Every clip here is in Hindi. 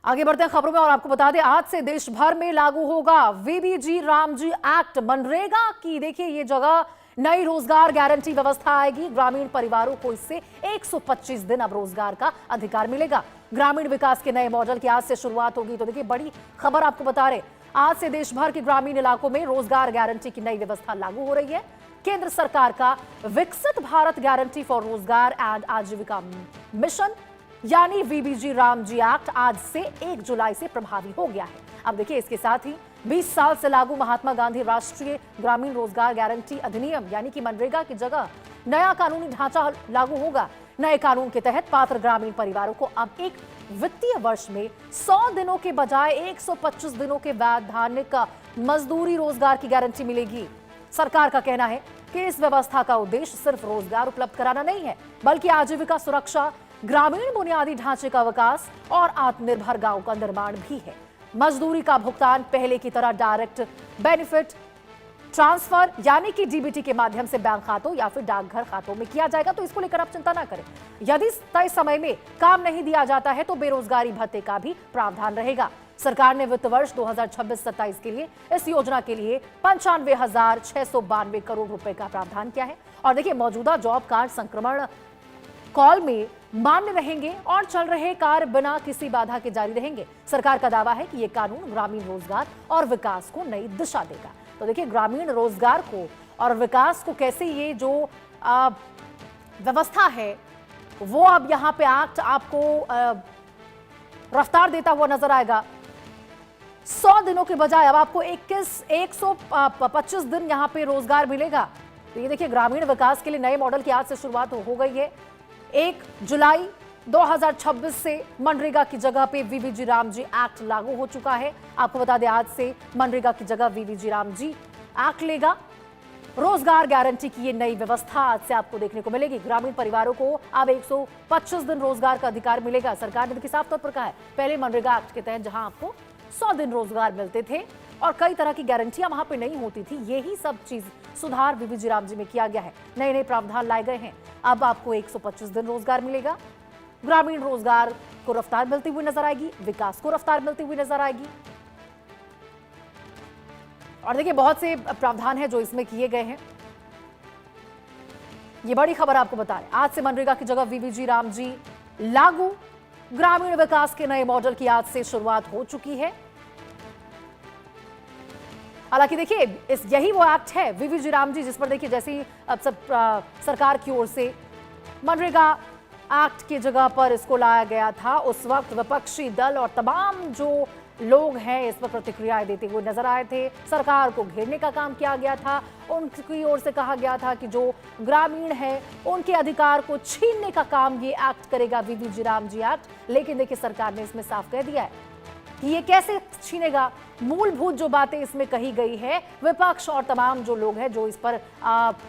आगे बढ़ते हैं खबरों में और आपको बता दें आज से देश भर में लागू होगा वीबीजी रामजी एक्ट। मनरेगा की देखिए ये जगह नई रोजगार गारंटी व्यवस्था आएगी। ग्रामीण परिवारों को इससे 125 दिन अब रोजगार का अधिकार मिलेगा। ग्रामीण विकास के नए मॉडल की आज से शुरुआत होगी। तो देखिए बड़ी खबर आपको बता रहे, आज से देश भर के ग्रामीण इलाकों में रोजगार गारंटी की नई व्यवस्था लागू हो रही है। केंद्र सरकार का विकसित भारत गारंटी फॉर रोजगार एंड आजीविका मिशन यानी वीबीजी रामजी एक्ट आज से 1 जुलाई से प्रभावी हो गया है। अब देखिए इसके साथ ही 20 साल से लागू महात्मा गांधी राष्ट्रीय ग्रामीण रोजगार गारंटी अधिनियम यानी कि मनरेगा की जगह नया कानूनी ढांचा लागू होगा। नए कानून के तहत पात्र ग्रामीण परिवारों को अब एक वित्तीय वर्ष में 100 दिनों के बजाय 125 दिनों के वैधानिक मजदूरी रोजगार की गारंटी मिलेगी। सरकार का कहना है कि इस व्यवस्था का उद्देश्य सिर्फ रोजगार उपलब्ध कराना नहीं है, बल्कि आजीविका सुरक्षा, ग्रामीण बुनियादी ढांचे का विकास और आत्मनिर्भर गांव का निर्माण भी है। मजदूरी का भुगतान पहले की तरह डायरेक्ट बेनिफिट ट्रांसफर यानी कि डीबीटी के माध्यम से बैंक खातों या फिर डाकघर खातों में किया जाएगा। तो इसको लेकर आप चिंता ना करें। यदि तय समय में काम नहीं दिया जाता है तो बेरोजगारी भत्ते का भी प्रावधान रहेगा। सरकार ने वित्त वर्ष 2026-27 के लिए इस योजना के लिए 95,692 करोड़ रुपए का प्रावधान किया है। और देखिए मौजूदा जॉब कार्ड संक्रमण कॉल में मान्य रहेंगे और चल रहे कार्य बिना किसी बाधा के जारी रहेंगे। सरकार का दावा है कि यह कानून ग्रामीण रोजगार और विकास को नई दिशा देगा। तो देखिए ग्रामीण रोजगार को और विकास को कैसे ये जो व्यवस्था है वो अब यहाँ पे एक्ट आपको रफ्तार देता हुआ नजर आएगा। 100 दिनों के बजाय अब आपको 125 दिन यहाँ पे रोजगार मिलेगा। तो ये देखिए ग्रामीण विकास के लिए नए मॉडल की आज से शुरुआत हो गई है। 1 जुलाई 2026 से मनरेगा की जगह पे वीबीजी रामजी एक्ट लागू हो चुका है। आपको बता दें आज से मनरेगा की जगह वीबीजी रामजी एक्ट लेगा। रोजगार गारंटी की ये नई व्यवस्था आज से आपको देखने को मिलेगी। ग्रामीण परिवारों को अब 125 दिन रोजगार का अधिकार मिलेगा। सरकार ने देखिए साफ तौर पर कहा है, पहले मनरेगा एक्ट के तहत जहां आपको 100 दिन रोजगार मिलते थे और कई तरह की गारंटियां वहां पे नहीं होती थी, यही सब चीज सुधार वीबीजी रामजी में किया गया है। नए नए प्रावधान लाए गए हैं। अब आपको 125 दिन रोजगार मिलेगा। ग्रामीण रोजगार को रफ्तार मिलती हुई नजर आएगी, विकास को रफ्तार मिलती हुई नजर आएगी। और देखिए बहुत से प्रावधान हैं जो इसमें किए गए हैं। ये बड़ी खबर आपको बता रहे, आज से मनरेगा की जगह वीबीजी रामजी लागू। ग्रामीण विकास के नए मॉडल की आज से शुरुआत हो चुकी है। हालांकि देखिए यही वो एक्ट है वीबीजी रामजी जिस पर देखिए जैसे अब सब सरकार की ओर से मनरेगा एक्ट की जगह पर इसको लाया गया था, उस वक्त विपक्षी दल और तमाम जो लोग हैं इस पर प्रतिक्रियाएं देते हुए नजर आए थे। सरकार को घेरने का काम किया गया था। उनकी ओर से कहा गया था कि जो ग्रामीण है उनके अधिकार को छीनने का काम ये एक्ट करेगा वीबीजी रामजी एक्ट। लेकिन देखिए सरकार ने इसमें साफ कह दिया है कि ये कैसे छीनेगा। मूलभूत जो बातें इसमें कही गई है, विपक्ष और तमाम जो लोग हैं जो इस पर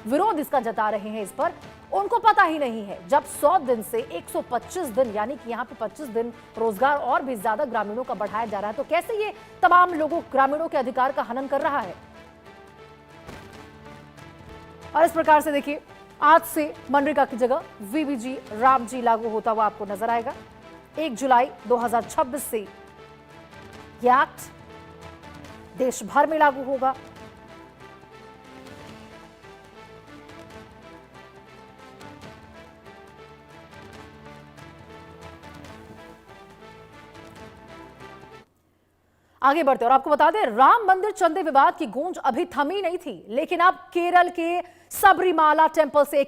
विरोध इसका जता रहे हैं, इस पर उनको पता ही नहीं है। जब 100 दिन से 125 दिन यानी कि यहाँ पे 25 दिन रोजगार और भी ज्यादा ग्रामीणों का बढ़ाया जा रहा है, तो कैसे ये तमाम लोगों ग्रामीणों के अधिकार का हनन कर रहा है। और इस प्रकार से देखिए आज से मनरेगा की जगह वीबीजी रामजी लागू होता हुआ आपको नजर आएगा। 1 जुलाई 2026 से यह एक्ट देश भर में लागू होगा। आगे बढ़ते और आपको बता दें राम मंदिर चंदे विवाद की गूंज अभी थमी नहीं थी, लेकिन अब केरल के सबरीमाला टेंपल से